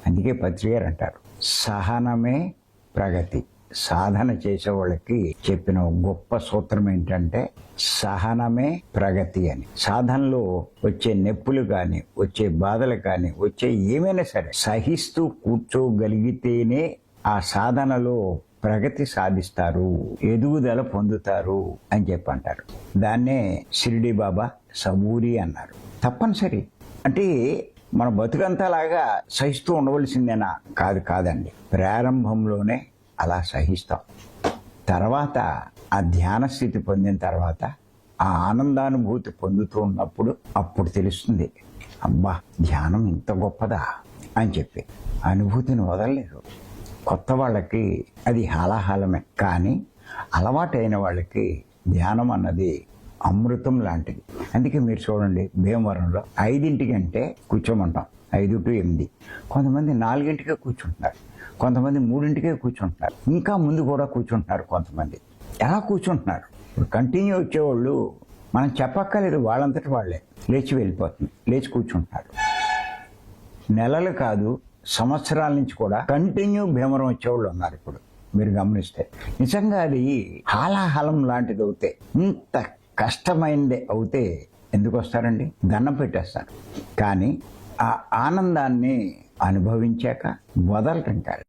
అందుకే పత్రికారు అంటారు, సహనమే ప్రగతి. సాధన చేసే వాళ్ళకి చెప్పిన గొప్ప సూత్రం ఏంటంటే సహనమే ప్రగతి అని. సాధనలో వచ్చే నొప్పులు కానీ, వచ్చే బాధలు కానీ, వచ్చే ఏమైనా సరే సహిస్తూ కూర్చోగలిగితేనే ఆ సాధనలో ప్రగతి సాధిస్తారు, ఎదుగుదల పొందుతారు అని చెప్పి అంటారు. దాన్నే షిరిడి బాబా సబూరి అన్నారు. తప్పనిసరి అంటే మన బతుకంతలాగా సహిస్తూ ఉండవలసిందేనా? కాదండి. ప్రారంభంలోనే అలా సహిస్తాం. తర్వాత ఆ ధ్యాన స్థితి పొందిన తర్వాత ఆ ఆనందానుభూతి పొందుతూ ఉన్నప్పుడు అప్పుడు తెలుస్తుంది, అబ్బా ధ్యానం ఇంత గొప్పదా అని చెప్పి. అనుభూతిని వదలలేరు. కొత్త వాళ్ళకి అది హాలాహలమే, కానీ అలవాటైన వాళ్ళకి ధ్యానం అన్నది అమృతం లాంటిది. అందుకే మీరు చూడండి, భీమవరంలో 5 కూర్చోమంటాం, 5 to 8. కొంతమంది 4 కూర్చుంటున్నారు, కొంతమంది 3 కూర్చుంటున్నారు, ఇంకా ముందు కూడా కూర్చుంటున్నారు. కొంతమంది ఎలా కూర్చుంటున్నారు? ఇప్పుడు కంటిన్యూ వచ్చేవాళ్ళు మనం చెప్పక్కర్లేదు, వాళ్ళంతటి వాళ్ళే లేచి వెళ్ళిపోతుంది, లేచి కూర్చుంటున్నారు. నెలలు కాదు, సంవత్సరాల నుంచి కూడా కంటిన్యూ భీమవరం వచ్చేవాళ్ళు ఉన్నారు. ఇప్పుడు మీరు గమనిస్తే నిజంగా అది హాలాహలం లాంటిది అవుతే, ఇంత కష్టమైనది అవుతే ఎందుకు వస్తారండి? దండం పెట్టేస్తారు. కానీ ఆ ఆనందాన్ని అనుభవించాక వదలటం కాదు.